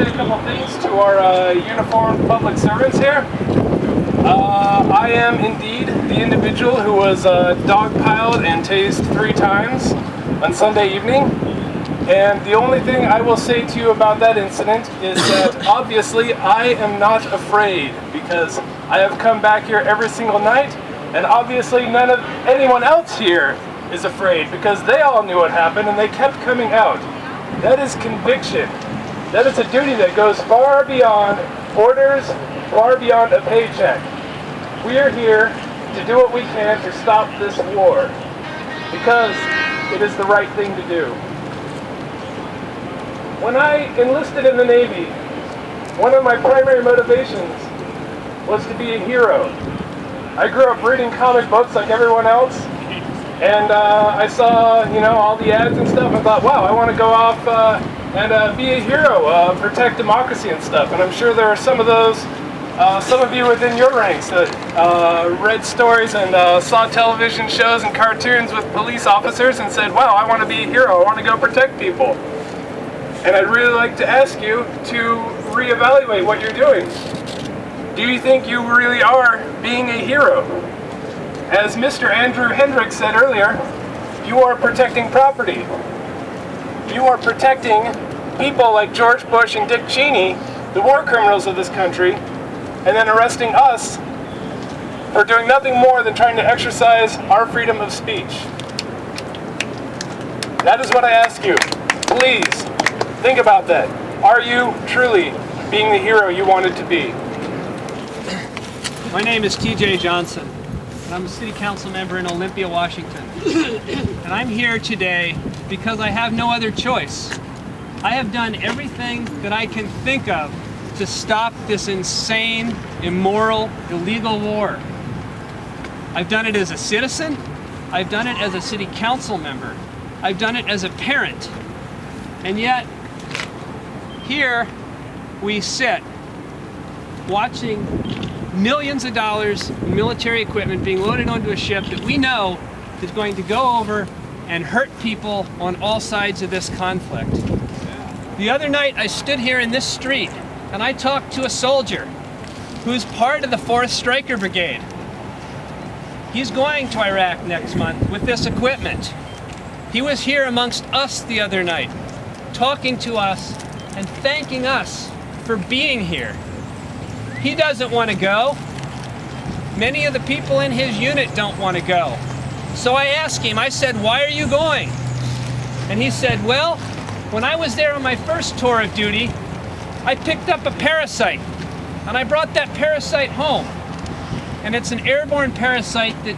say a couple things to our uniformed public servants here. I am indeed the individual who was dogpiled and tased 3 times on Sunday evening. And the only thing I will say to you about that incident is that obviously I am not afraid, because I have come back here every single night, and obviously none of anyone else here is afraid, because they all knew what happened and they kept coming out. That is conviction. That is a duty that goes far beyond orders, far beyond a paycheck. We are here to do what we can to stop this war, because it is the right thing to do. When I enlisted in the Navy, one of my primary motivations was to be a hero. I grew up reading comic books like everyone else, and I saw, all the ads and stuff, and thought, wow, I want to go off and be a hero, protect democracy and stuff. And I'm sure there are some of those, some of you within your ranks that read stories and saw television shows and cartoons with police officers and said, wow, I want to be a hero, I want to go protect people. And I'd really like to ask you to reevaluate what you're doing. Do you think you really are being a hero? As Mr. Andrew Hendricks said earlier, you are protecting property. You are protecting people like George Bush and Dick Cheney, the war criminals of this country, and then arresting us for doing nothing more than trying to exercise our freedom of speech. That is what I ask you. Please, think about that. Are you truly being the hero you wanted to be? My name is TJ Johnson, and I'm a city council member in Olympia, Washington. And I'm here today because I have no other choice. I have done everything that I can think of to stop this insane, immoral, illegal war. I've done it as a citizen. I've done it as a city council member. I've done it as a parent. And yet, here we sit watching millions of dollars in military equipment being loaded onto a ship that we know is going to go over and hurt people on all sides of this conflict. The other night I stood here in this street and I talked to a soldier who's part of the 4th Stryker Brigade. He's going to Iraq next month with this equipment. He was here amongst us the other night, talking to us and thanking us for being here. He doesn't want to go. Many of the people in his unit don't want to go. So I asked him, I said, why are you going? And he said, well, when I was there on my first tour of duty, I picked up a parasite, and I brought that parasite home. And it's an airborne parasite that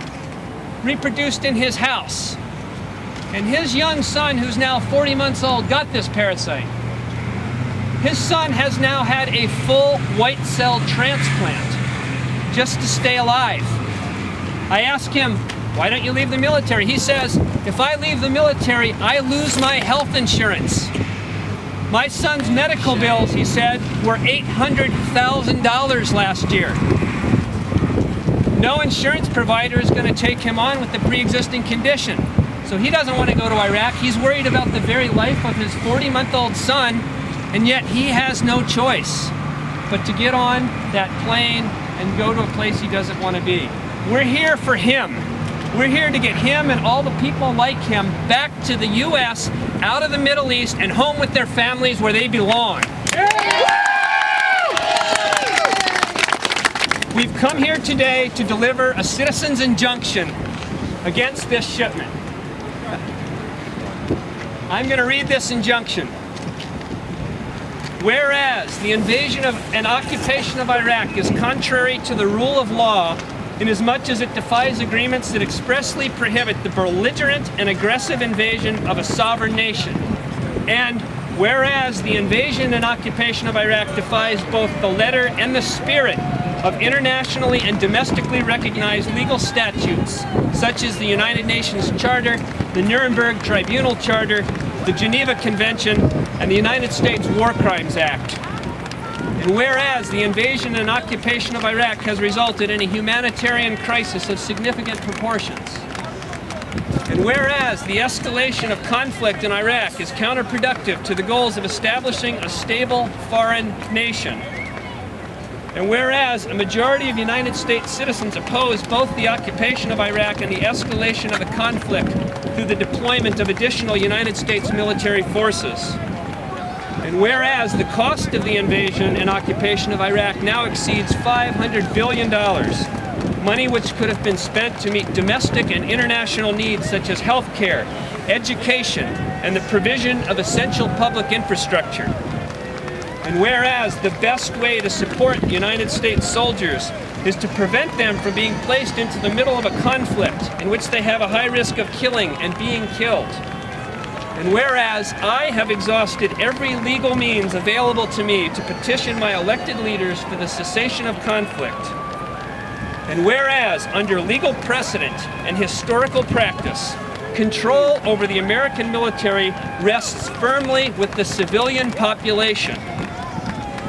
reproduced in his house. And his young son, who's now 40 months old, got this parasite. His son has now had a full white cell transplant just to stay alive. I asked him, why don't you leave the military? He says, if I leave the military, I lose my health insurance. My son's medical bills, he said, were $800,000 last year. No insurance provider is going to take him on with the pre-existing condition. So he doesn't want to go to Iraq. He's worried about the very life of his 40-month-old son, and yet he has no choice but to get on that plane and go to a place he doesn't want to be. We're here for him. We're here to get him and all the people like him back to the U.S., out of the Middle East, and home with their families where they belong. We've come here today to deliver a citizen's injunction against this shipment. I'm going to read this injunction. Whereas the invasion of and occupation of Iraq is contrary to the rule of law inasmuch as it defies agreements that expressly prohibit the belligerent and aggressive invasion of a sovereign nation. And whereas the invasion and occupation of Iraq defies both the letter and the spirit of internationally and domestically recognized legal statutes, such as the United Nations Charter, the Nuremberg Tribunal Charter, the Geneva Convention, and the United States War Crimes Act. And whereas the invasion and occupation of Iraq has resulted in a humanitarian crisis of significant proportions. And whereas the escalation of conflict in Iraq is counterproductive to the goals of establishing a stable foreign nation, and whereas a majority of United States citizens oppose both the occupation of Iraq and the escalation of the conflict through the deployment of additional United States military forces, and whereas the cost of the invasion and occupation of Iraq now exceeds $500 billion, money which could have been spent to meet domestic and international needs such as health care, education, and the provision of essential public infrastructure. And whereas the best way to support the United States soldiers is to prevent them from being placed into the middle of a conflict in which they have a high risk of killing and being killed. And whereas I have exhausted every legal means available to me to petition my elected leaders for the cessation of conflict, and whereas under legal precedent and historical practice, control over the American military rests firmly with the civilian population,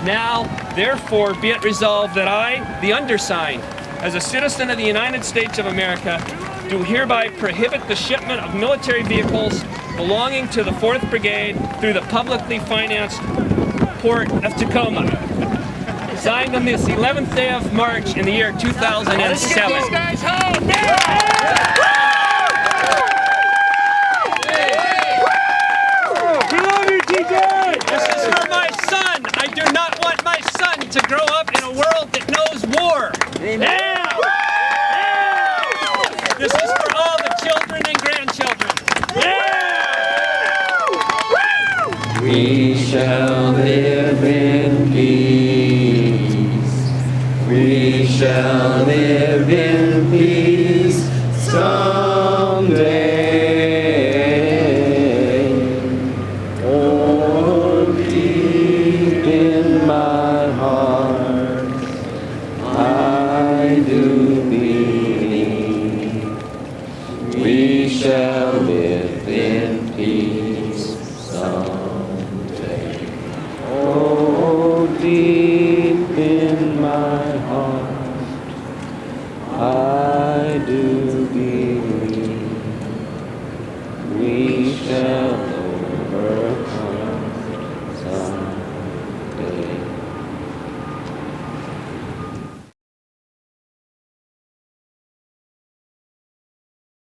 now, therefore, be it resolved that I, the undersigned, as a citizen of the United States of America, do hereby prohibit the shipment of military vehicles belonging to the 4th Brigade through the publicly financed port of Tacoma. Signed on this 11th day of March in the year 2007. Let's get these guys home! This is for my son. I do not want my son to grow up in a world that knows war. Amen. This is for all the children and grandchildren. We shall live in peace. We shall live in peace someday. Oh, deep in my heart, I do believe we shall